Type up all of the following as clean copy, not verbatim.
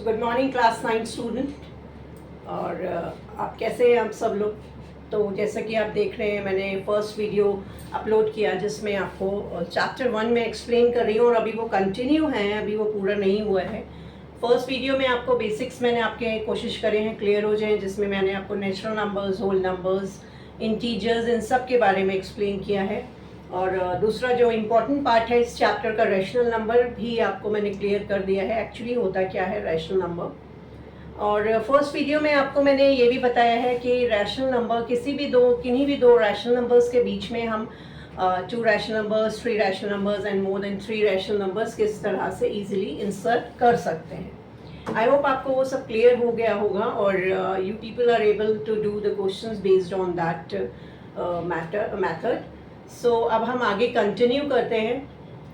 Good morning class 9 student. और आप कैसे हैं आप सब लोग। तो जैसा कि आप देख रहे हैं, मैंने फर्स्ट वीडियो अपलोड किया जिसमें आपको चैप्टर 1 में एक्सप्लेन कर रही हूँ और अभी वो कंटिन्यू है, अभी वो पूरा नहीं हुआ है। फर्स्ट वीडियो में आपको बेसिक्स मैंने आपके कोशिश करे हैं क्लियर हो जाएं, जिसमें मैंने आपको natural numbers, whole numbers, integers, इन सब के बारे में एक्सप्लेन किया है। और दूसरा जो इम्पॉर्टेंट पार्ट है इस चैप्टर का, रैशनल नंबर भी आपको मैंने क्लियर कर दिया है, एक्चुअली होता क्या है रैशनल नंबर। और फर्स्ट वीडियो में आपको मैंने ये भी बताया है कि रैशनल नंबर किन्हीं भी दो रैशनल नंबर्स के बीच में हम 2 rational numbers, 3 rational numbers and more than 3 rational numbers किस तरह से इजीली इंसर्ट कर सकते हैं। आई होप आपको वो सब क्लियर हो गया होगा और you people are able to do the questions based on that method. So अब हम आगे कंटिन्यू करते हैं।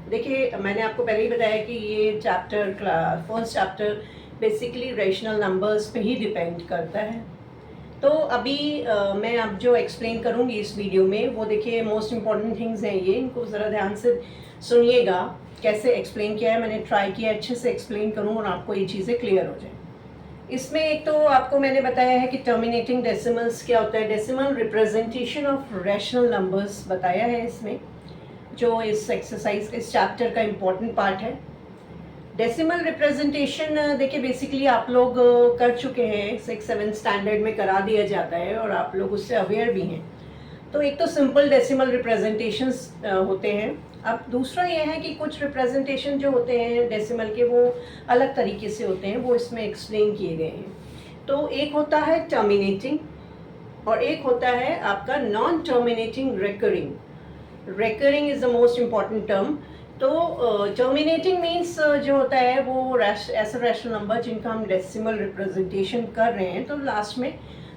देखिए, मैंने आपको पहले ही बताया कि ये first chapter basically rational numbers पे ही डिपेंड करता है। तो अभी मैं अब जो एक्सप्लेन करूँगी इस वीडियो में, वो देखिए मोस्ट इम्पॉर्टेंट थिंग्स हैं ये, इनको ज़रा ध्यान से सुनिएगा। कैसे एक्सप्लेन किया है मैंने, ट्राई किया अच्छे से एक्सप्लेन करूँ और आपको ये चीज़ें क्लियर हो जाए। इसमें एक तो आपको मैंने बताया है कि टर्मिनेटिंग डेसिमल्स क्या होता है, decimal representation of rational numbers बताया है इसमें, जो इस एक्सरसाइज इस चैप्टर का इम्पॉर्टेंट पार्ट है। डेसिमल रिप्रेजेंटेशन देखिए बेसिकली आप लोग कर चुके हैं, 6-7 स्टैंडर्ड में करा दिया जाता है और आप लोग उससे अवेयर भी हैं। तो एक तो सिंपल डेसिमल रिप्रेजेंटेशंस होते हैं। अब दूसरा ये है कि कुछ रिप्रेजेंटेशन जो होते हैं डेसिमल के, वो अलग तरीके से होते हैं, वो इसमें एक्सप्लेन किए गए हैं। तो एक होता है टर्मिनेटिंग और एक होता है आपका non terminating recurring. Recurring is the most important term. तो टर्मिनेटिंग मीन्स जो होता है वो ऐसा रैशनल नंबर जिनका हम डेसिमल रिप्रेजेंटेशन कर रहे हैं तो लास्ट में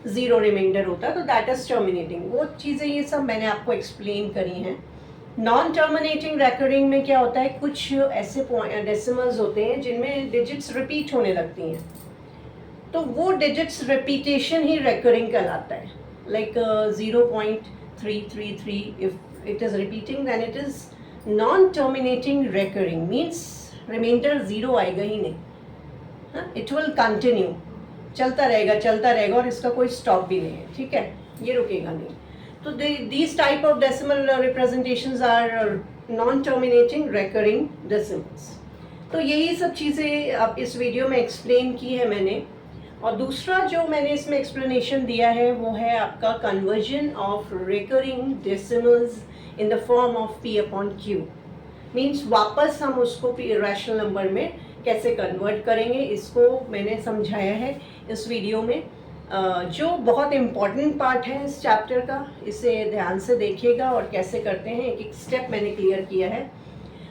0 रिमाइंडर होता है, तो दैट इज टर्मिनेटिंग। वो चीज़ें ये सब मैंने आपको एक्सप्लेन करी हैं। नॉन टर्मिनेटिंग रेकरिंग में क्या होता है, कुछ ऐसे डेसिमल्स होते हैं जिनमें डिजिट्स रिपीट होने लगती हैं, तो वो डिजिट्स रिपीटेशन ही रेकरिंग कहलाता है। Like 0.333 if it is repeating then it is non terminating recurring, means remainder 0 आएगा ही नहीं, इट विल कंटिन्यू, चलता रहेगा और इसका कोई स्टॉप भी नहीं है, ठीक है, ये रुकेगा नहीं। तो these type of decimal representations are non-terminating recurring decimals। तो यही सब चीज़ें अब इस वीडियो में एक्सप्लेन की है मैंने। और दूसरा जो मैंने इसमें एक्सप्लेनेशन दिया है वो है आपका conversion of recurring decimals in the form of P/Q। Means वापस हम उसको रैशनल नंबर में कैसे कन्वर्ट करेंगे, इसको मैंने समझाया है इस वीडियो में, जो बहुत इम्पॉर्टेंट पार्ट है इस चैप्टर का। इसे ध्यान से देखिएगा और कैसे करते हैं एक एक स्टेप मैंने क्लियर किया है।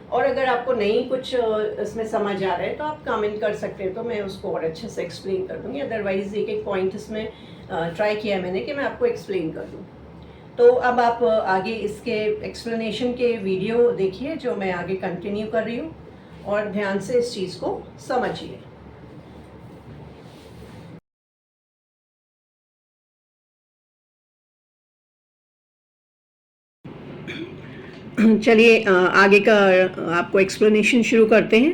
और अगर आपको नहीं कुछ इसमें समझ आ रहा है तो आप कमेंट कर सकते हैं, तो मैं उसको और अच्छे से एक्सप्लेन कर दूँगी। अदरवाइज़ एक पॉइंट इसमें ट्राई किया है मैंने कि मैं आपको एक्सप्लेन कर दूँ। तो अब आप आगे इसके एक्सप्लेनेशन के वीडियो देखिए जो मैं आगे कंटिन्यू कर रही हूँ और ध्यान से इस चीज़ को समझिए। चलिए आगे का आपको एक्सप्लेनेशन शुरू करते हैं।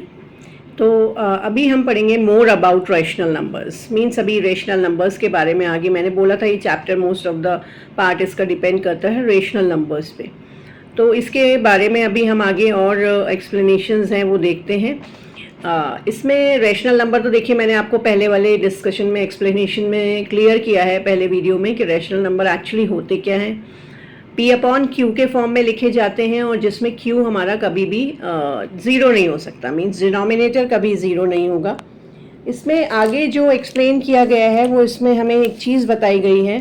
तो अभी हम पढ़ेंगे more about rational numbers. Means अभी रैशनल नंबर्स के बारे में आगे मैंने बोला था ये chapter most of the part इसका डिपेंड करता है रैशनल नंबर्स पे। तो इसके बारे में अभी हम आगे और एक्सप्लेनेशंस हैं वो देखते हैं। इसमें रैशनल नंबर तो देखिए मैंने आपको पहले वाले डिस्कशन में एक्सप्लेनेशन में क्लियर किया है पहले वीडियो में कि रैशनल नंबर एक्चुअली होते क्या हैं। P/Q के फॉर्म में लिखे जाते हैं और जिसमें Q हमारा कभी भी 0 नहीं हो सकता, मीन्स डिनोमिनेटर कभी 0 नहीं होगा। इसमें आगे जो एक्सप्लेन किया गया है वो इसमें हमें एक चीज़ बताई गई है,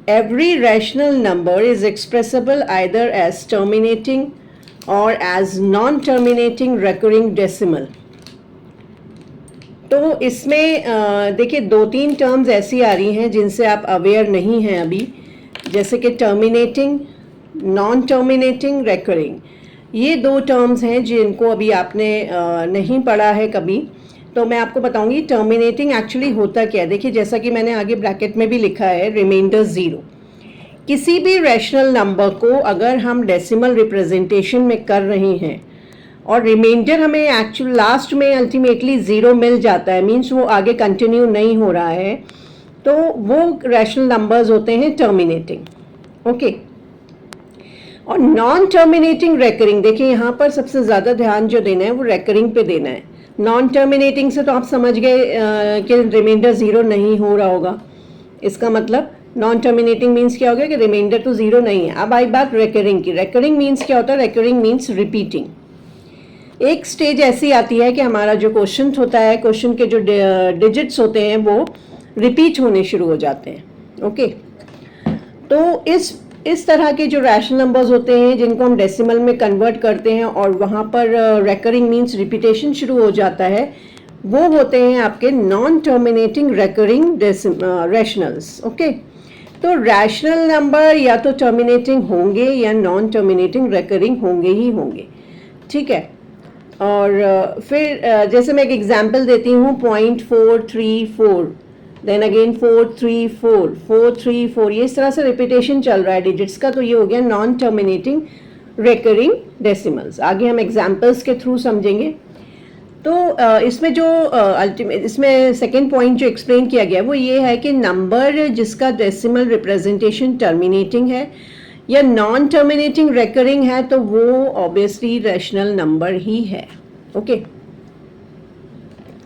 every rational number is expressible either as terminating और as non terminating recurring decimal. तो इसमें देखिए 2-3 टर्म्स ऐसी आ रही हैं जिनसे आप अवेयर नहीं हैं अभी, जैसे कि टर्मिनेटिंग, नॉन टर्मिनेटिंग, रेकरिंग। ये 2 टर्म्स हैं जिनको अभी आपने नहीं पढ़ा है कभी। तो मैं आपको बताऊंगी टर्मिनेटिंग एक्चुअली होता क्या है। देखिए जैसा कि मैंने आगे ब्रैकेट में भी लिखा है, रिमाइंडर 0। किसी भी रैशनल नंबर को अगर हम डेसिमल रिप्रेजेंटेशन में कर रहे हैं और रिमाइंडर हमें एक्चुअल लास्ट में अल्टीमेटली ज़ीरो मिल जाता है, मीन्स वो आगे कंटिन्यू नहीं हो रहा है, तो वो रैशनल नंबर्स होते हैं टर्मिनेटिंग। ओके, और नॉन टर्मिनेटिंग रेकरिंग, देखिए यहाँ पर सबसे ज़्यादा ध्यान जो देना है वो रेकरिंग पे देना है। नॉन टर्मिनेटिंग से तो आप समझ गए कि रिमाइंडर ज़ीरो नहीं हो रहा होगा, इसका मतलब नॉन टर्मिनेटिंग मीन्स क्या हो गया कि रिमाइंडर तो ज़ीरो नहीं है। अब आई बात रेकरिंग की। रेकरिंग मीन्स क्या होता है? Recurring means repeating. एक स्टेज ऐसी आती है कि हमारा जो क्वेश्चन होता है, क्वेश्चन के जो डिजिट्स होते हैं वो रिपीट होने शुरू हो जाते हैं। ओके, तो इस तरह के जो रैशनल नंबर्स होते हैं जिनको हम डेसिमल में कन्वर्ट करते हैं और वहाँ पर रेकरिंग मीन्स रिपीटेशन शुरू हो जाता है, वो होते हैं आपके non terminating recurring rationals. Okay, तो रैशनल नंबर या तो टर्मिनेटिंग होंगे या नॉन टर्मिनेटिंग रेकरिंग होंगे ही होंगे। ठीक है, और फिर जैसे मैं एक एग्जांपल देती हूँ, 0.434, देन अगेन 434, 434, ये इस तरह से रिपीटेशन चल रहा है डिजिट्स का, तो ये हो गया नॉन टर्मिनेटिंग रेकरिंग डेसिमल्स। आगे हम एग्जांपल्स के थ्रू समझेंगे। तो इसमें जो इसमें सेकेंड पॉइंट जो एक्सप्लेन किया गया वो ये है कि नंबर जिसका डेसिमल रिप्रेजेंटेशन टर्मिनेटिंग है या नॉन टर्मिनेटिंग रेकरिंग है तो वो ऑब्वियसली रैशनल नंबर ही है। ओके,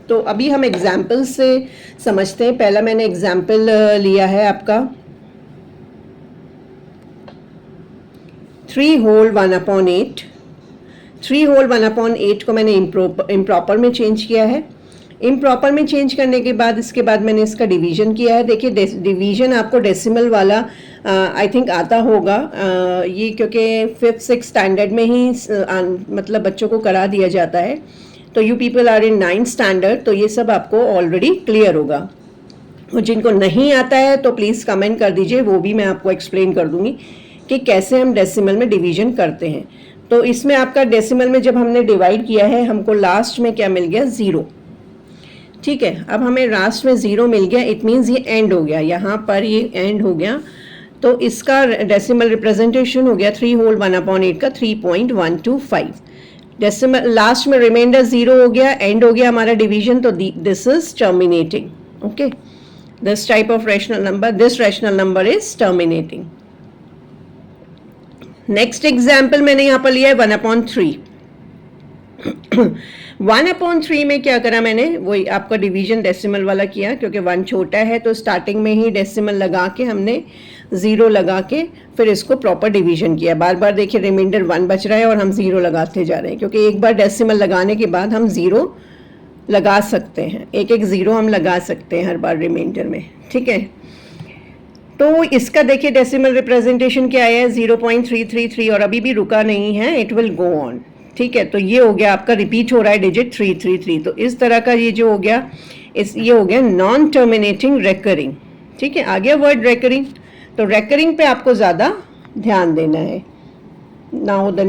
तो अभी हम एग्जाम्पल से समझते हैं। पहला मैंने एग्जाम्पल लिया है आपका 3 होल 1/8। 3 होल 1/8 को मैंने इम्प्रॉपर में चेंज किया है। इम्प्रॉपर में चेंज करने के बाद इसके बाद मैंने इसका डिवीजन किया है। देखिए डिवीजन आपको डेसिमल वाला आई थिंक आता होगा, ये क्योंकि 5th 6th स्टैंडर्ड में ही मतलब बच्चों को करा दिया जाता है, तो you people are in 9th standard, तो ये सब आपको ऑलरेडी क्लियर होगा। और जिनको नहीं आता है तो प्लीज़ कमेंट कर दीजिए, वो भी मैं आपको एक्सप्लेन कर दूंगी कि कैसे हम डेसिमल में डिवीजन करते हैं। तो इसमें आपका डेसिमल में जब हमने डिवाइड किया है, हमको लास्ट में क्या मिल गया? 0। ठीक है, अब हमें लास्ट में 0 मिल गया, इट मीन्स ये एंड हो गया, यहाँ पर ये एंड हो गया, तो इसका डेसिमल रिप्रेजेंटेशन हो गया 3 होल 1/8 का 3.125। डेसिमल लास्ट में रिमाइंडर 0 हो गया, एंड हो गया हमारा डिवीजन, तो this is terminating. Okay, this type of rational number, this rational number is terminating. Next example मैंने यहाँ पर लिया है 1/3। 1/3 में क्या करा मैंने, वही आपका डिवीजन डेसिमल वाला किया, क्योंकि 1 छोटा है तो स्टार्टिंग में ही डेसिमल लगा के हमने 0 लगा के फिर इसको प्रॉपर डिवीजन किया। बार बार देखिए रिमाइंडर 1 बच रहा है और हम 0 लगाते जा रहे हैं, क्योंकि एक बार डेसिमल लगाने के बाद हम 0 लगा सकते हैं, एक 0 हम लगा सकते हैं हर बार रिमाइंडर में। ठीक है, तो इसका देखिए डेसिमल रिप्रेजेंटेशन क्या है? 0.333, और अभी भी रुका नहीं है, इट विल गो ऑन। ठीक है, तो ये हो गया आपका, रिपीट हो रहा है डिजिट 333, तो इस तरह का ये जो हो गया, ये हो गया नॉन टर्मिनेटिंग रेकरिंग। ठीक है, आ गया वर्ड रेकरिंग, तो रेकरिंग पे आपको ज़्यादा ध्यान देना है। नाउ द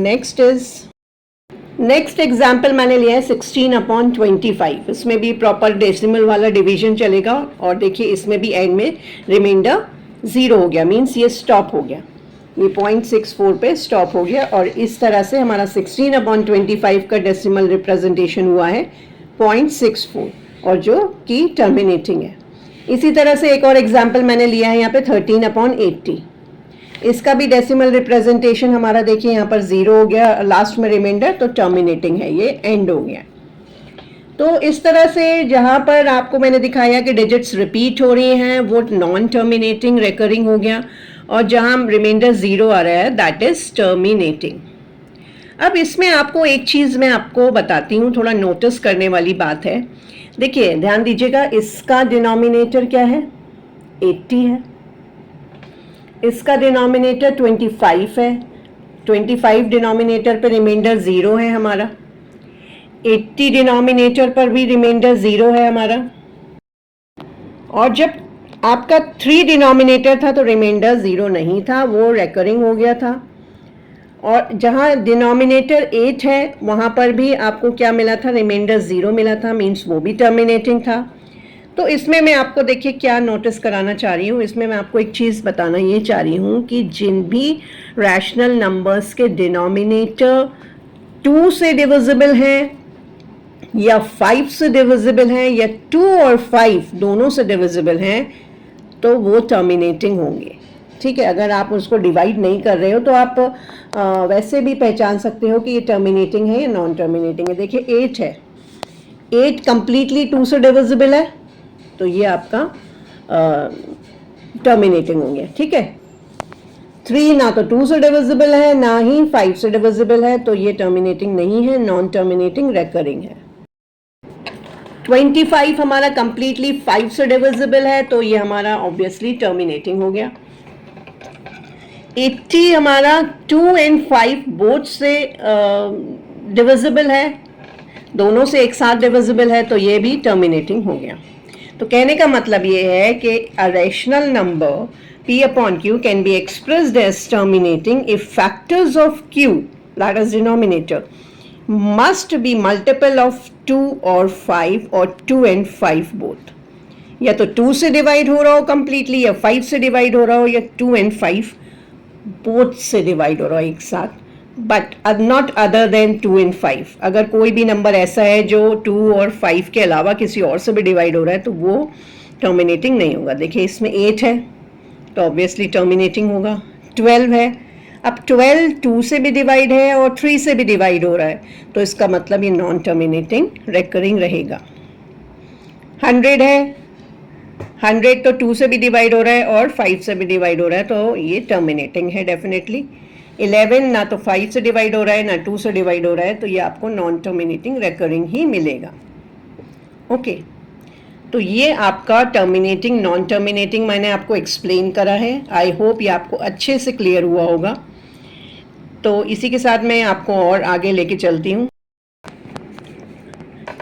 नेक्स्ट एग्जाम्पल मैंने लिया है 16/25। इसमें भी प्रॉपर डेसिमल वाला डिवीजन चलेगा, और देखिए इसमें भी एंड में रिमाइंडर 0 हो गया, मीन्स ये स्टॉप हो गया, ये 0.64 पे स्टॉप हो गया, और इस तरह से हमारा 16/25 का डेसिमल रिप्रेजेंटेशन हुआ है 0.64, और जो कि टर्मिनेटिंग है। इसी तरह से एक और एग्जाम्पल मैंने लिया है यहाँ पे 13/80। इसका भी डेसिमल रिप्रेजेंटेशन हमारा देखिए यहाँ पर 0 हो गया, लास्ट में रिमाइंडर, तो टर्मिनेटिंग है, ये एंड हो गया। तो इस तरह से जहाँ पर आपको मैंने दिखाया कि डिजिट्स रिपीट हो रही हैं वो नॉन टर्मिनेटिंग रेकरिंग हो गया, और जहाँ रिमाइंडर 0 आ रहा है दैट इज टर्मिनेटिंग। अब इसमें आपको एक चीज़ मैं आपको बताती हूँ, थोड़ा नोटिस करने वाली बात है। देखिए ध्यान दीजिएगा, इसका डिनोमिनेटर क्या है? 80 है, इसका डिनोमिनेटर 25 है, 25 डिनोमिनेटर पर रिमाइंडर 0 है हमारा, 80 डिनोमिनेटर पर भी रिमाइंडर 0 है हमारा, और जब आपका 3 डिनोमिनेटर था तो रिमाइंडर 0 नहीं था, वो रेकरिंग हो गया था। और जहाँ डिनोमिनेटर 8 है वहाँ पर भी आपको क्या मिला था? रिमाइंडर 0 मिला था, मीन्स वो भी टर्मिनेटिंग था। तो इसमें मैं आपको देखिए क्या नोटिस कराना चाह रही हूँ, इसमें मैं आपको एक चीज़ बताना ये चाह रही हूँ कि जिन भी रैशनल नंबर्स के डिनोमिनेटर 2 से डिविजिबल हैं या 5 से डिविजिबल हैं या 2 और 5 दोनों से डिविजिबल हैं तो वो टर्मिनेटिंग होंगे। ठीक है, अगर आप उसको डिवाइड नहीं कर रहे हो तो आप वैसे भी पहचान सकते हो कि ये टर्मिनेटिंग है या नॉन टर्मिनेटिंग है। देखिए 8 है, 8 कंप्लीटली 2 से डिविजिबल है तो ये आपका टर्मिनेटिंग होंगे। ठीक है, 3 ना तो 2 से डिविजिबल है ना ही 5 से डिविजिबल है तो ये टर्मिनेटिंग नहीं है, नॉन टर्मिनेटिंग रेकरिंग है। 25 हमारा कंप्लीटली 5 से डिविजिबल है तो ये हमारा ऑब्वियसली टर्मिनेटिंग हो गया। 80 हमारा 2 एंड 5 बोथ से डिविजिबल है, दोनों से एक साथ डिविजिबल है तो ये भी टर्मिनेटिंग हो गया। तो कहने का मतलब ये है कि a rational number p upon q can be expressed as terminating if factors of q, that is denominator, must be multiple of 2 or 5 or 2 and 5 both। या तो 2 से डिवाइड हो रहा हो कंप्लीटली या 5 से डिवाइड हो रहा हो या 2 and 5 बोथ से डिवाइड हो रहा हो एक साथ, but not other than 2 and 5। अगर कोई भी नंबर ऐसा है जो 2 और 5 के अलावा किसी और से भी डिवाइड हो रहा है तो वो टर्मिनेटिंग नहीं होगा। देखिए इसमें 8 है तो ऑब्वियसली टर्मिनेटिंग होगा। 12 है, अब 12 2 से भी डिवाइड है और 3 से भी डिवाइड हो रहा है तो इसका मतलब ये नॉन टर्मिनेटिंग रेकरिंग रहेगा। 100 है, 100 तो 2 से भी डिवाइड हो रहा है और 5 से भी डिवाइड हो रहा है तो ये टर्मिनेटिंग है डेफिनेटली। 11 ना तो 5 से डिवाइड हो रहा है ना 2 से डिवाइड हो रहा है तो ये आपको नॉन टर्मिनेटिंग रेकरिंग ही मिलेगा। ओके, तो ये आपका टर्मिनेटिंग नॉन टर्मिनेटिंग मैंने आपको एक्सप्लेन करा है। आई होप ये आपको अच्छे से क्लियर हुआ होगा। तो इसी के साथ मैं आपको और आगे लेके चलती हूँ।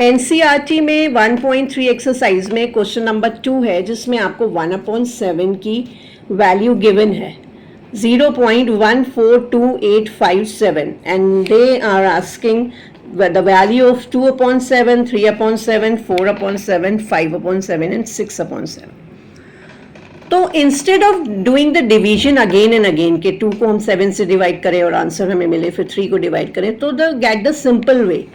एनसीईआरटी में 1.3 एक्सरसाइज में क्वेश्चन नंबर 2 है जिसमें आपको 1/7 की वैल्यू गिवन है 0.142857 and they are asking the value of 2/7, 3/7, 4/7, 5/7 and 6/7। तो instead of doing the division again and again के 2 को हम 7 से डिवाइड करें और आंसर हमें मिले, फिर 3 को डिवाइड करें, तो the get the simple way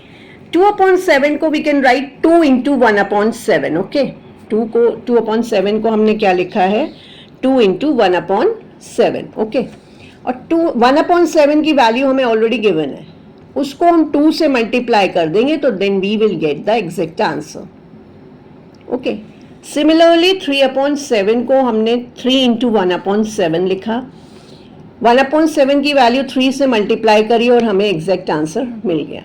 2/7 को we can write 2 into 1/7। Okay, 2/7 को हमने क्या लिखा है 2 into 1/7। ओके, और 1/7 की वैल्यू हमें ऑलरेडी गिवन है, उसको हम 2 से मल्टीप्लाई कर देंगे तो then we will get the exact answer. Okay, similarly 3/7 को हमने 3 into 1/7 लिखा, 1/7 की वैल्यू 3 से मल्टीप्लाई करी और हमें एग्जैक्ट आंसर मिल गया।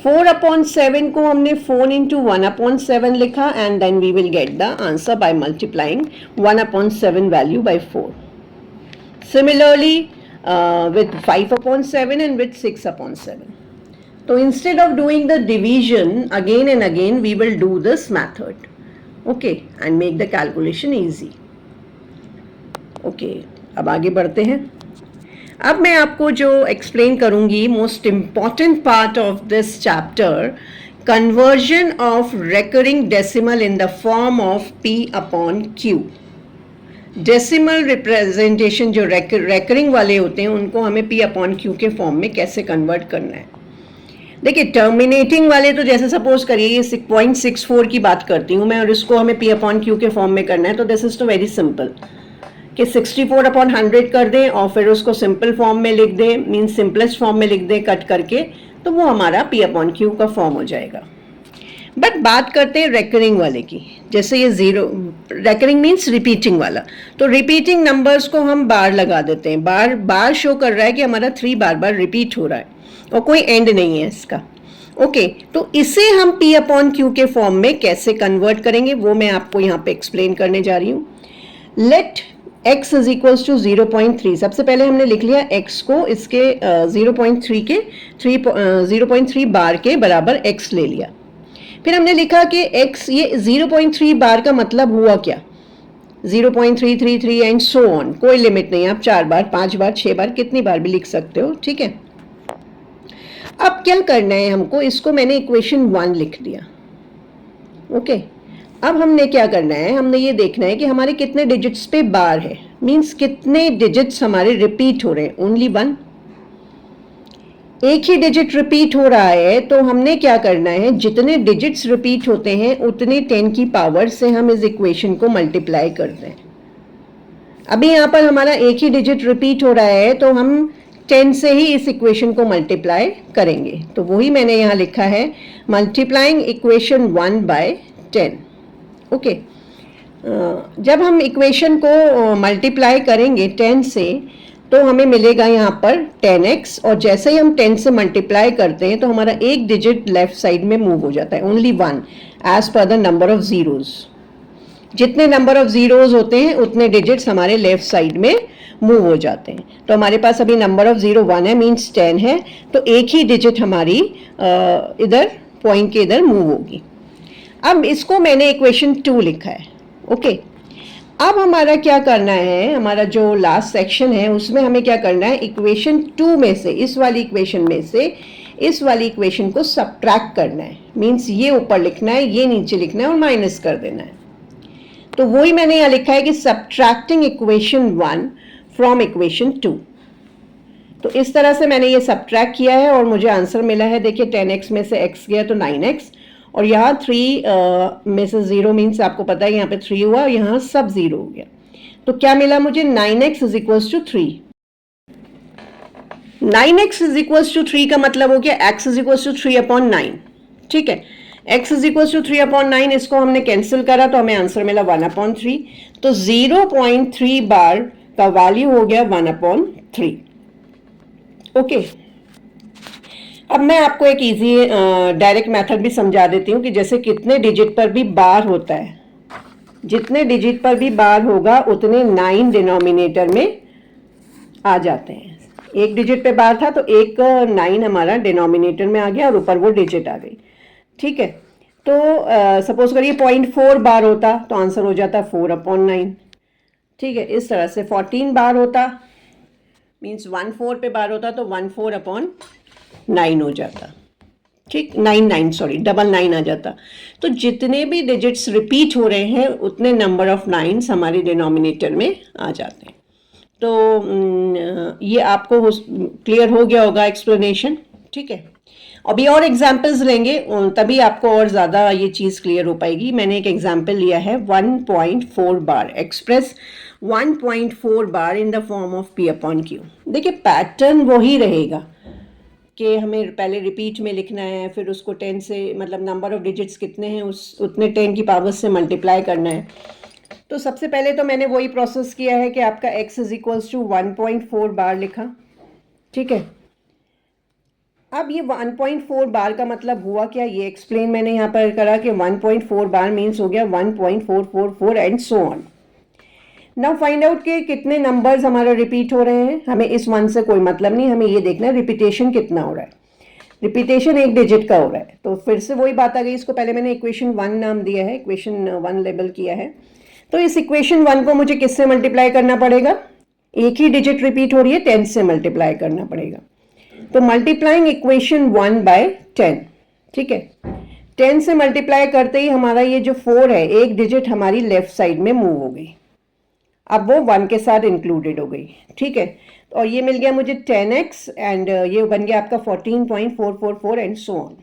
4/7 को हमने 4 into 1/7 लिखा and then we will get the answer by multiplying 1/7 value by 4। Similarly with 5/7 and with 6/7. So instead of doing the division again and again, we will do this method, okay, and make the calculation easy. Okay, अब आगे बढ़ते हैं। अब मैं आपको जो explain करूंगी most important part of this chapter, conversion of recurring decimal in the form of p/q। Decimal representation जो रेकरिंग वाले होते हैं उनको हमें p/q के फॉर्म में कैसे कन्वर्ट करना है। देखिए टर्मिनेटिंग वाले तो जैसे सपोज करिए ये 0.64 की बात करती हूँ मैं और इसको हमें p/q के फॉर्म में करना है, तो दिस इज तो वेरी सिंपल कि 64/100 कर दें और फिर उसको सिंपल फॉर्म में लिख दें, मीन्स सिंपलेस्ट फॉर्म में लिख दें कट करके, तो वो हमारा p/q का फॉर्म हो जाएगा। बट बात करते हैं रेकरिंग वाले की, जैसे ये 0 रेकरिंग मीन्स रिपीटिंग वाला, तो रिपीटिंग नंबर्स को हम बार लगा देते हैं, बार बार शो कर रहा है कि हमारा 3 बार बार रिपीट हो रहा है और कोई एंड नहीं है इसका। ओके, तो इसे हम p/q के फॉर्म में कैसे कन्वर्ट करेंगे वो मैं आपको यहाँ पे एक्सप्लेन करने जा रही हूँ। Let x is equals to 0.3। सबसे पहले हमने लिख लिया x को इसके 0.3 बार के बराबर x ले लिया। फिर हमने लिखा कि x ये 0.3 बार का मतलब हुआ क्या, 0.333 एंड सो ऑन, कोई लिमिट नहीं, आप 4 बार 5 बार 6 बार कितनी बार भी लिख सकते हो। ठीक है, अब क्या करना है हमको, इसको मैंने इक्वेशन 1 लिख दिया। ओके, अब हमने क्या करना है, हमने ये देखना है कि हमारे कितने डिजिट्स पे बार है, मीन्स कितने डिजिट्स हमारे रिपीट हो रहे हैं, ओनली 1। एक ही डिजिट रिपीट हो रहा है तो हमने क्या करना है, जितने डिजिट्स रिपीट होते हैं उतने 10 की पावर से हम इस इक्वेशन को मल्टीप्लाई करते हैं। अभी यहाँ पर हमारा एक ही डिजिट रिपीट हो रहा है तो हम 10 से ही इस इक्वेशन को मल्टीप्लाई करेंगे। तो वही मैंने यहाँ लिखा है, मल्टीप्लाइंग इक्वेशन 1 बाय 10। ओके, जब हम इक्वेशन को मल्टीप्लाई करेंगे 10 से तो हमें मिलेगा यहाँ पर 10x, और जैसे ही हम 10 से मल्टीप्लाई करते हैं तो हमारा एक डिजिट लेफ्ट साइड में मूव हो जाता है, only 1 as per the number of zeros. जितने नंबर ऑफ जीरोज होते हैं उतने डिजिट्स हमारे लेफ्ट साइड में मूव हो जाते हैं। तो हमारे पास अभी नंबर ऑफ 0 1 है, मीन्स 10 है, तो एक ही डिजिट हमारी इधर पॉइंट के इधर मूव होगी। अब इसको मैंने इक्वेशन 2 लिखा है। ओके, अब हमारा क्या करना है, हमारा जो लास्ट सेक्शन है उसमें हमें क्या करना है, इक्वेशन 2 में से, इस वाली इक्वेशन में से इस वाली इक्वेशन को सब्ट्रैक्ट करना है। मीन्स ये ऊपर लिखना है, ये नीचे लिखना है और माइनस कर देना है। तो वही मैंने यहाँ लिखा है कि सब्ट्रैक्टिंग इक्वेशन 1 फ्रॉम इक्वेशन 2। तो इस तरह से मैंने ये सब्ट्रैक्ट किया है और मुझे आंसर मिला है। देखिए 10x में से x गया तो 9x, और यहाँ 3 में से 0 मीन्स आपको पता है यहाँ पे 3 हुआ और यहाँ सब 0 हो गया। तो क्या मिला मुझे, 9x is equals to 3। 9x is equals to 3 का मतलब हो गया x इज इक्वल्स टू 3/9। ठीक है, x इज इक्वल्स टू 3/9, इसको हमने कैंसिल करा तो हमें आंसर मिला 1/3। तो 0.3 बार का वैल्यू हो गया 1/3। ओके, अब मैं आपको एक इजी डायरेक्ट मेथड भी समझा देती हूँ कि जैसे कितने डिजिट पर भी बार होता है, जितने डिजिट पर भी बार होगा उतने 9 डिनोमिनेटर में आ जाते हैं। एक डिजिट पे बार था तो एक 9 हमारा डिनोमिनेटर में आ गया और ऊपर वो डिजिट आ गई। ठीक है, तो सपोज करिए 0.4 बार होता तो आंसर हो जाता 4/9। ठीक है, इस तरह से 14 बार होता मीन्स 1/4 पे बार होता तो 1/4/9 हो जाता। ठीक, 99 आ जाता। तो जितने भी डिजिट्स रिपीट हो रहे हैं उतने नंबर ऑफ 9s हमारे डिनोमिनेटर में आ जाते हैं। तो ये आपको क्लियर हो गया होगा एक्सप्लेनेशन। ठीक है, अभी और एग्जाम्पल्स लेंगे तभी आपको और ज़्यादा ये चीज़ क्लियर हो पाएगी। मैंने एक एग्जाम्पल लिया है 1.4 bar, express 1.4 bar in the form of P/Q। देखिए पैटर्न वही रहेगा कि हमें पहले रिपीट में लिखना है, फिर उसको 10 से, मतलब नंबर ऑफ डिजिट्स कितने हैं उस उतने 10 की पावर से मल्टीप्लाई करना है। तो सबसे पहले तो मैंने वही प्रोसेस किया है कि आपका x इज इक्वल्स टू 1.4 बार लिखा। ठीक है, अब ये 1.4 बार का मतलब हुआ क्या, ये एक्सप्लेन मैंने यहाँ पर करा कि 1.4 बार मीन्स हो गया 1.444 and so on. Now find out के कितने नंबर्स हमारे रिपीट हो रहे हैं। हमें इस 1 से कोई मतलब नहीं, हमें ये देखना है रिपीटेशन कितना हो रहा है। रिपीटेशन एक डिजिट का हो रहा है, तो फिर से वही बात आ गई। इसको पहले मैंने इक्वेशन 1 नाम दिया है, इक्वेशन 1 लेबल किया है। तो इस इक्वेशन 1 को मुझे किससे मल्टीप्लाई करना पड़ेगा, एक ही डिजिट रिपीट हो रही है 10 से मल्टीप्लाई करना पड़ेगा। तो मल्टीप्लाइंग इक्वेशन 1 बाय 10। ठीक है, 10 से मल्टीप्लाई करते ही हमारा ये जो 4 है, एक डिजिट हमारी लेफ्ट साइड में मूव हो गई, अब वो 1 के साथ इंक्लूडेड हो गई। ठीक है, और ये मिल गया मुझे 10x एंड ये बन गया आपका 14.444 एंड सो ऑन।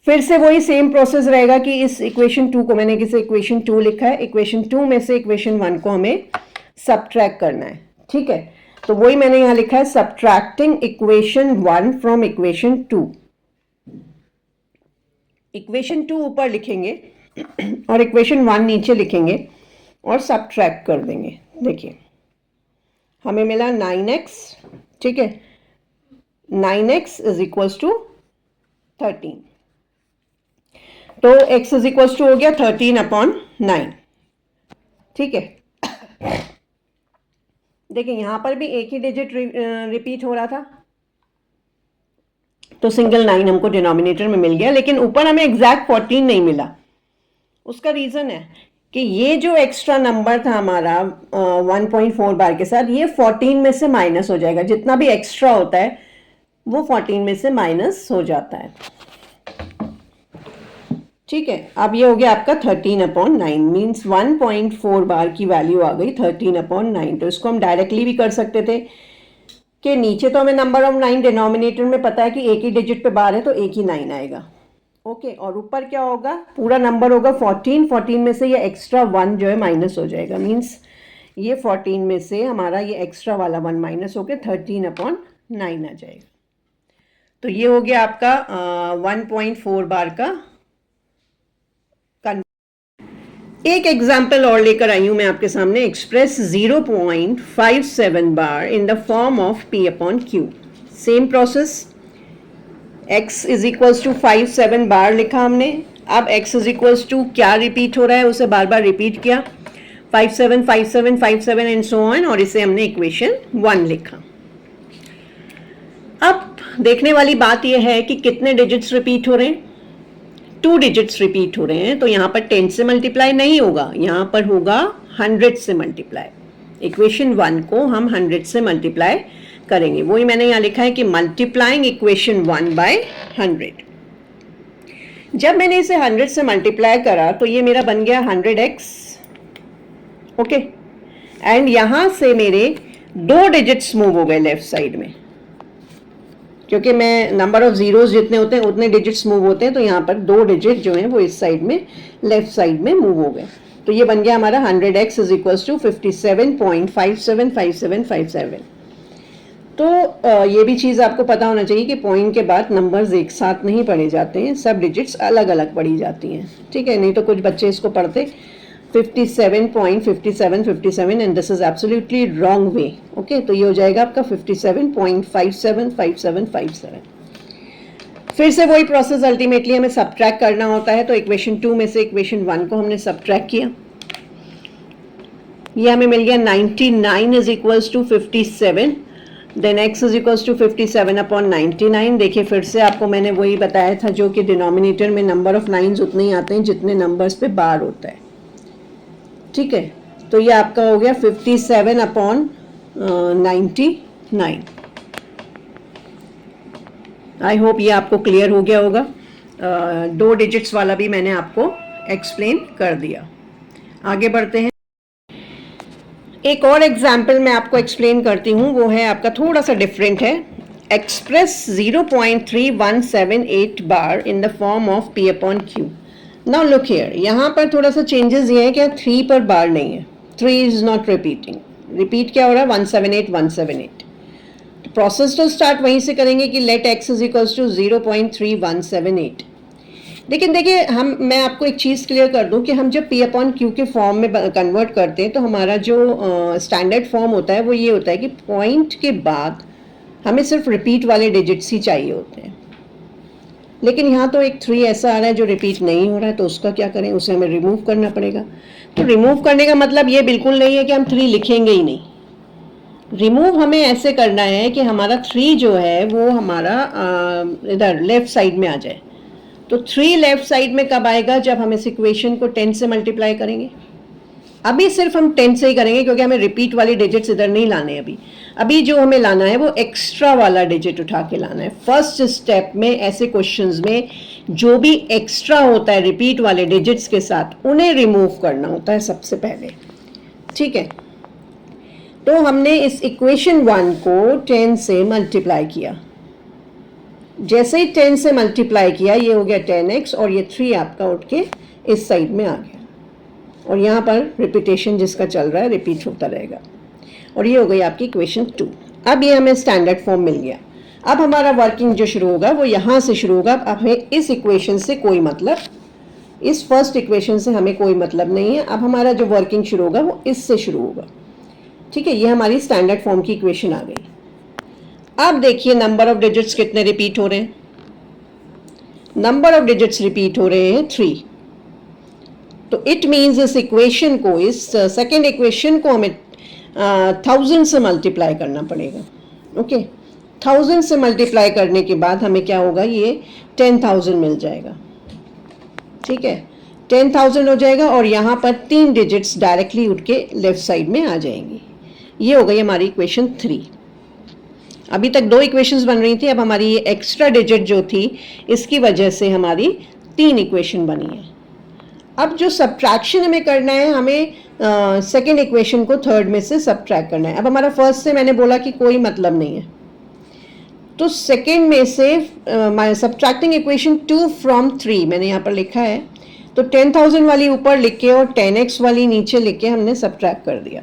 फिर से वही सेम प्रोसेस रहेगा कि इस इक्वेशन 2 को, मैंने किसी इक्वेशन 2 लिखा है, इक्वेशन 2 में से इक्वेशन 1 को हमें सब्ट्रैक्ट करना है। ठीक है, तो वही मैंने यहाँ लिखा है subtracting equation 1 from equation 2। Equation 2 ऊपर लिखेंगे और इक्वेशन 1 नीचे लिखेंगे और सब्ट्रैक्ट कर देंगे। देखिए हमें मिला 9x। ठीक है, 9x इज इक्वल्स टू 13। तो x इज इक्वल्स टू हो गया 13/9। ठीक है, देखिए यहां पर भी एक ही डिजिट रिपीट हो रहा था तो सिंगल 9 हमको डिनोमिनेटर में मिल गया, लेकिन ऊपर हमें एग्जैक्ट 14 नहीं मिला। उसका रीजन है कि ये जो एक्स्ट्रा नंबर था हमारा 1.4 बार के साथ, ये 14 में से माइनस हो जाएगा। जितना भी एक्स्ट्रा होता है वो 14 में से माइनस हो जाता है। ठीक है, अब ये हो गया आपका 13/9 मीन्स 1.4 बार की वैल्यू आ गई 13/9। तो इसको हम डायरेक्टली भी कर सकते थे के नीचे तो हमें नंबर ऑफ 9 डिनोमिनेटर में पता है कि एक ही डिजिट पे बार है तो एक ही 9 आएगा। ओके, और ऊपर क्या होगा, पूरा नंबर होगा 14, 14 में से ये एक्स्ट्रा 1 जो है माइनस हो जाएगा, मीन्स ये 14 में से हमारा ये एक्स्ट्रा वाला 1 माइनस होकर 13/9 आ जाएगा। तो ये हो गया आपका 1.4 बार का। एक एग्जाम्पल और लेकर आई हूं मैं आपके सामने, express 0.57 bar in the form of P/Q। Same process, x is equals to 57 bar लिखा हमने। अब x इज इक्वल्स टू क्या रिपीट हो रहा है उसे बार बार रिपीट किया, 57 57 57 एंड सो ऑन, और इसे हमने इक्वेशन 1 लिखा। अब देखने वाली बात यह है कि कितने डिजिट्स रिपीट हो रहे हैं, 2 डिजिट्स रिपीट हो रहे हैं, तो यहाँ पर 10 से मल्टीप्लाई नहीं होगा, यहाँ पर होगा 100 से मल्टीप्लाई। इक्वेशन 1 को हम 100 से मल्टीप्लाई करेंगे, वही मैंने यहाँ लिखा है कि मल्टीप्लाइंग इक्वेशन 1 बाय 100। जब मैंने इसे 100 से मल्टीप्लाई करा तो ये मेरा बन गया 100x। ओके, एंड यहाँ से मेरे 2 डिजिट्स मूव हो गए लेफ्ट साइड में, क्योंकि मैं नंबर ऑफ जीरोस जितने होते हैं उतने डिजिट्स मूव होते हैं, तो यहाँ पर 2 डिजिट जो हैं वो इस साइड में लेफ्ट साइड में मूव हो गए। तो ये बन गया हमारा 100x इज इक्वल्स टू 57.575757। तो ये भी चीज़ आपको पता होना चाहिए कि पॉइंट के बाद नंबर्स एक साथ नहीं पढ़े जाते हैं, सब डिजिट्स अलग अलग पढ़ी जाती हैं, ठीक है। नहीं तो कुछ बच्चे इसको पढ़ते 57.5757 and this is absolutely wrong way. Okay, तो ये हो जाएगा आपका 57.575757। फिर से वही प्रोसेस, अल्टीमेटली हमें सब्ट्रैक्ट करना होता है, तो इक्वेशन 2 में से इक्वेशन 1 को हमने सब्ट्रैक्ट किया, ये हमें मिल गया 99 is equals to 57, then x is equals to 57/99। देखिए फिर से आपको मैंने वही बताया था, जो कि डिनोमिनेटर में नंबर ऑफ 9s उतने ही आते हैं जितने नंबर्स पे बार होता है, ठीक है। तो ये आपका हो गया 57/99। आई होप ये आपको क्लियर हो गया होगा। 2 डिजिट्स वाला भी मैंने आपको एक्सप्लेन कर दिया। आगे बढ़ते हैं, एक और एग्जाम्पल मैं आपको एक्सप्लेन करती हूँ, वो है आपका थोड़ा सा डिफरेंट है। Express 0.3178 bar in the form of P/Q। Now look here, यहाँ पर थोड़ा सा चेंजेस ये है कि 3 पर बार नहीं है, 3 इज नॉट रिपीटिंग। रिपीट क्या हो रहा है, 178 178। तो प्रोसेस तो स्टार्ट वहीं से करेंगे कि let x is equals to 0.3178। लेकिन देखिए मैं आपको एक चीज़ क्लियर कर दूं कि हम जब P/Q के फॉर्म में कन्वर्ट करते हैं तो हमारा जो स्टैंडर्ड फॉर्म होता है वो ये होता है कि पॉइंट के बाद हमें सिर्फ रिपीट वाले डिजिट्स ही चाहिए होते हैं। लेकिन यहाँ तो एक 3 ऐसा आ रहा है जो रिपीट नहीं हो रहा है, तो उसका क्या करें, उसे हमें रिमूव करना पड़ेगा। तो रिमूव करने का मतलब ये बिल्कुल नहीं है कि हम 3 लिखेंगे ही नहीं। रिमूव हमें ऐसे करना है कि हमारा 3 जो है वो हमारा इधर लेफ्ट साइड में आ जाए। तो 3 लेफ्ट साइड में कब आएगा, जब हम इस इक्वेशन को 10 से मल्टीप्लाई करेंगे। अभी सिर्फ हम 10 से ही करेंगे क्योंकि हमें रिपीट वाली डिजिट्स इधर नहीं लाने। अभी जो हमें लाना है वो एक्स्ट्रा वाला डिजिट उठा के लाना है। फर्स्ट स्टेप में ऐसे क्वेश्चंस में जो भी एक्स्ट्रा होता है रिपीट वाले डिजिट्स के साथ, उन्हें रिमूव करना होता है सबसे पहले, ठीक है। तो हमने इस इक्वेशन 1 को 10 से मल्टीप्लाई किया। जैसे ही 10 से मल्टीप्लाई किया, ये हो गया 10x, और ये 3 आपका उठ के इस साइड में आ गया, और यहाँ पर रिपीटेशन जिसका चल रहा है रिपीट होता रहेगा, और ये हो गई आपकी इक्वेशन 2। अब ये हमें स्टैंडर्ड फॉर्म मिल गया। अब हमारा वर्किंग जो शुरू होगा वो यहाँ से शुरू होगा। अब हमें इस इक्वेशन से कोई मतलब, इस फर्स्ट इक्वेशन से हमें कोई मतलब नहीं है। अब हमारा जो वर्किंग शुरू होगा वो इससे शुरू होगा, ठीक है। ये हमारी स्टैंडर्ड फॉर्म की इक्वेशन आ गई। अब देखिए नंबर ऑफ डिजिट्स कितने रिपीट हो रहे हैं। नंबर ऑफ डिजिट्स रिपीट हो रहे हैं 3। तो इट मीन्स इस इक्वेशन को, इस सेकेंड इक्वेशन को हमें 1000 से मल्टीप्लाई करना पड़ेगा। ओके, 1000 से मल्टीप्लाई करने के बाद हमें क्या होगा, ये 10,000 मिल जाएगा, ठीक है। 10,000 हो जाएगा, और यहाँ पर 3 डिजिट्स डायरेक्टली उठ के लेफ्ट साइड में आ जाएंगी। ये हो गई हमारी इक्वेशन 3। अभी तक 2 इक्वेशंस बन रही थी, अब हमारी ये एक्स्ट्रा डिजिट जो थी इसकी वजह से हमारी 3 इक्वेशन बनी है। अब जो सब्ट्रैक्शन हमें करना है, हमें सेकेंड इक्वेशन को थर्ड में से सब्ट्रैक्ट करना है। अब हमारा फर्स्ट से मैंने बोला कि कोई मतलब नहीं है, तो सेकेंड में से सब्ट्रैक्टिंग इक्वेशन 2 फ्रॉम 3 मैंने यहाँ पर लिखा है, तो 10,000 वाली ऊपर लिख के और 10x वाली नीचे लिख के हमने सब्ट्रैक्ट कर दिया।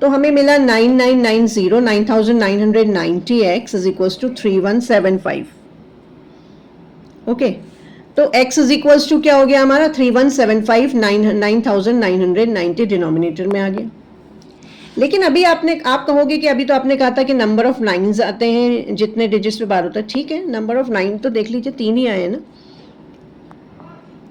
तो हमें मिला 9990 9990x is equals to 3175। Okay, तो x इज इक्वल्स टू क्या हो गया हमारा 3175, 9990 डिनोमिनेटर में आ गया। लेकिन अभी आप कहोगे कि अभी तो आपने कहा था कि नंबर ऑफ नाइन्स आते हैं जितने डिजिट्स पे बार होता है। ठीक है, नंबर ऑफ 9 तो देख लीजिए 3 ही आए हैं ना,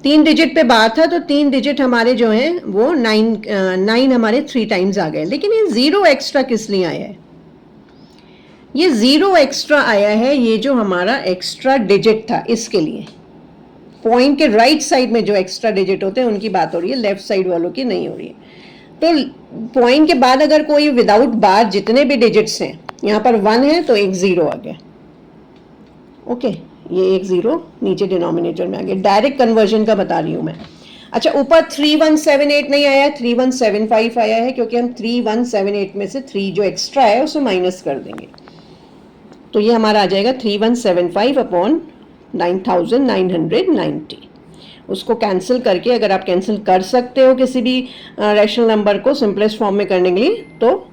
3 डिजिट पे बार था, तो 3 डिजिट हमारे जो हैं वो 9 हमारे 3 टाइम्स आ गए। लेकिन ये 0 एक्स्ट्रा किस लिए आया है? ये 0 एक्स्ट्रा आया है, ये जो हमारा एक्स्ट्रा डिजिट था इसके लिए। पॉइंट के राइट साइड में जो एक्स्ट्रा डिजिट होते हैं उनकी बात हो रही है, लेफ्ट साइड वालों की नहीं हो रही है। तो पॉइंट के बाद अगर कोई विदाउट बार जितने भी डिजिट्स हैं, यहाँ पर 1 है तो एक 0 आ गया। ओके, ये एक 0 नीचे डिनोमिनेटर में आ गया। डायरेक्ट कन्वर्जन का बता रही हूँ मैं। अच्छा, ऊपर 3178 नहीं आया, 3175 आया है, क्योंकि हम 3178 में से 3 जो एक्स्ट्रा है उसे माइनस कर देंगे। तो ये हमारा आ जाएगा 3175 अपॉन 9990। उसको कैंसिल करके, अगर आप कैंसिल कर सकते हो किसी भी रैशनल नंबर को सिंपलेस्ट फॉर्म में करने के लिए, तो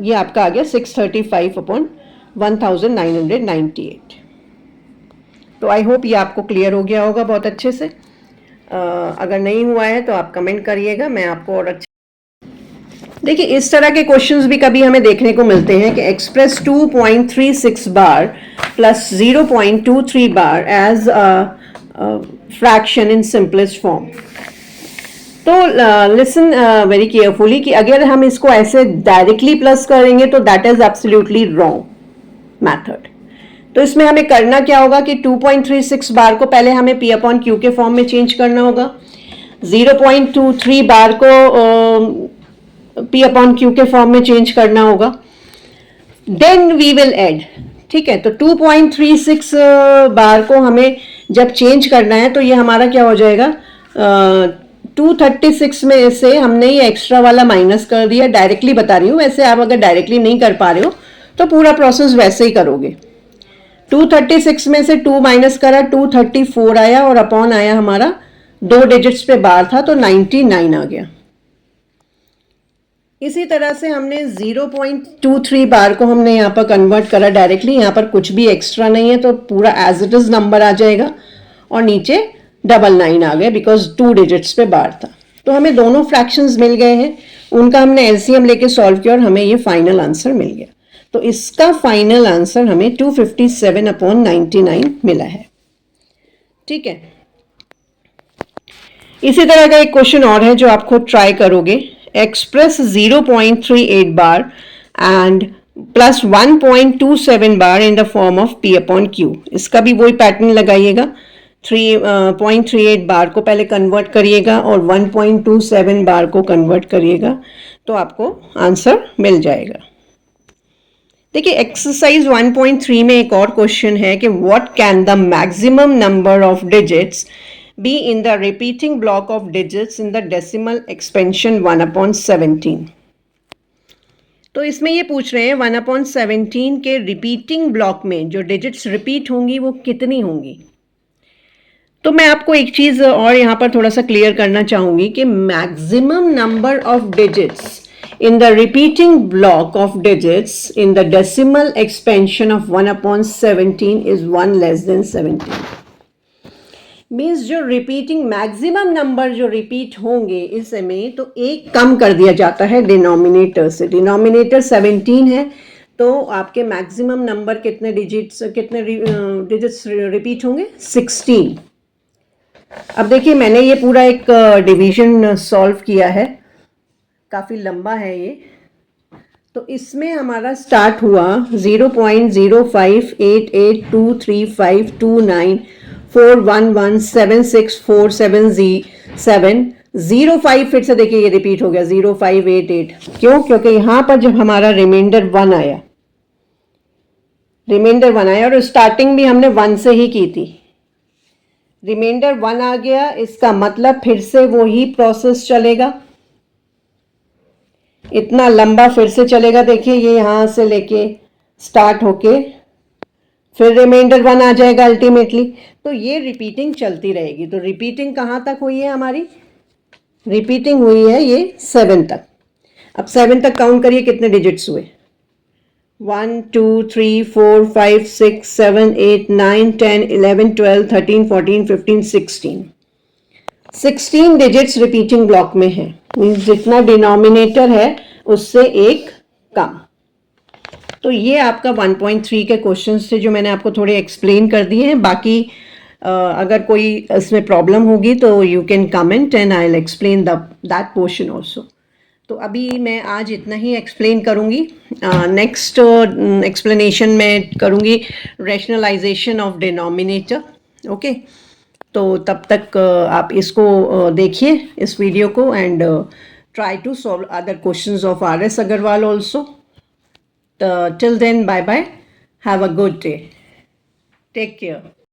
ये आपका आ गया 635 अपॉन 1998। तो आई होप ये आपको क्लियर हो गया होगा बहुत अच्छे से। अगर नहीं हुआ है तो आप कमेंट करिएगा, मैं आपको और अच्छा। देखिए, इस तरह के क्वेश्चंस भी कभी हमें देखने को मिलते हैं कि express 2.36 bar plus 0.23 bar as fraction in simplest form. तो लिसन वेरी केयरफुली कि अगर हम इसको ऐसे डायरेक्टली प्लस करेंगे तो that is absolutely wrong method. तो इसमें हमें करना क्या होगा कि 2.36 बार को पहले हमें P अपॉन Q के फॉर्म में चेंज करना होगा, 0.23 बार को P अपॉन Q के फॉर्म में चेंज करना होगा, देन वी विल ऐड। ठीक है, तो 2.36 बार को हमें जब चेंज करना है तो ये हमारा क्या हो जाएगा, 236 में से हमने ये एक्स्ट्रा वाला माइनस कर दिया। डायरेक्टली बता रही हूँ, वैसे आप अगर डायरेक्टली नहीं कर पा रहे हो तो पूरा प्रोसेस वैसे ही करोगे। 236 में से 2 माइनस करा, 234 आया और अपॉन आया हमारा 2 डिजिट्स पे बार था तो 99 आ गया। इसी तरह से हमने 0.23 बार को हमने यहाँ पर कन्वर्ट करा डायरेक्टली, यहाँ पर कुछ भी एक्स्ट्रा नहीं है तो पूरा एज इट इज नंबर आ जाएगा और नीचे 99 आ गया बिकॉज 2 डिजिट्स पे बार था। तो हमें दोनों फ्रैक्शंस मिल गए हैं, उनका हमने एलसीएम लेके सॉल्व किया और हमें ये फाइनल आंसर मिल गया। तो इसका फाइनल आंसर हमें 257 अपॉन 99 मिला है। ठीक है, इसी तरह का एक क्वेश्चन और है जो आप खुद ट्राई करोगे। Express 0.38 bar and plus 1.27 bar in the form of P upon Q। इसका भी वही पैटर्न लगाइएगा, 3.38 बार को पहले कन्वर्ट करिएगा और 1.27 बार को कन्वर्ट करिएगा तो आपको आंसर मिल जाएगा। देखिए, एक्सरसाइज 1.3 में एक और क्वेश्चन है कि what can the maximum number of digits be in the repeating block of digits in the decimal expansion 1/17। तो इसमें ये पूछ रहे हैं 1/17 के रिपीटिंग ब्लॉक में जो डिजिट्स रिपीट होंगी वो कितनी होंगी। तो मैं आपको एक चीज और यहाँ पर थोड़ा सा क्लियर करना चाहूंगी कि maximum number of digits in the repeating block of digits in the decimal expansion of 1/17 is 1 less than 17। Means जो रिपीटिंग मैक्सिमम नंबर जो रिपीट होंगे इसमें तो एक कम कर दिया जाता है डिनोमिनेटर से। डिनोमिनेटर 17 है तो आपके मैक्सिमम नंबर कितने डिजिट्स रिपीट होंगे, 16। अब देखिए, मैंने ये पूरा एक डिवीजन सॉल्व किया है, काफ़ी लंबा है ये। तो इसमें हमारा स्टार्ट हुआ 0.0588235411764707 फिर से देखिए ये रिपीट हो गया 0588। क्यों? क्योंकि यहाँ पर जब हमारा रिमाइंडर 1 आया और स्टार्टिंग भी हमने 1 से ही की थी, रिमाइंडर 1 आ गया, इसका मतलब फिर से वही प्रोसेस चलेगा। इतना लंबा फिर से चलेगा, देखिए ये यहाँ से लेके स्टार्ट होके फिर रिमाइंडर 1 आ जाएगा अल्टीमेटली। तो ये रिपीटिंग चलती रहेगी। तो रिपीटिंग कहाँ तक हुई है हमारी? रिपीटिंग हुई है ये 7 तक। अब 7 तक काउंट करिए कितने डिजिट्स हुए। 1 2 3 4 5 6 7 8 9 10 11 12 13 14 15 16 डिजिट्स रिपीटिंग ब्लॉक में है। मीन्स जितना डिनोमिनेटर है उससे एक कम। तो ये आपका 1.3 के क्वेश्चंस थे जो मैंने आपको थोड़े एक्सप्लेन कर दिए हैं। बाकी अगर कोई इसमें प्रॉब्लम होगी तो you can comment and I will explain that portion also. तो अभी मैं आज इतना ही एक्सप्लेन करूँगी। नेक्स्ट एक्सप्लेनेशन में करूँगी रैशनलाइजेशन ऑफ डिनोमिनेटर। ओके, तो तब तक आप इसको देखिए इस वीडियो को and try to solve other questions of RS Agarwal also. Till then, bye bye. Have a good day. Take care.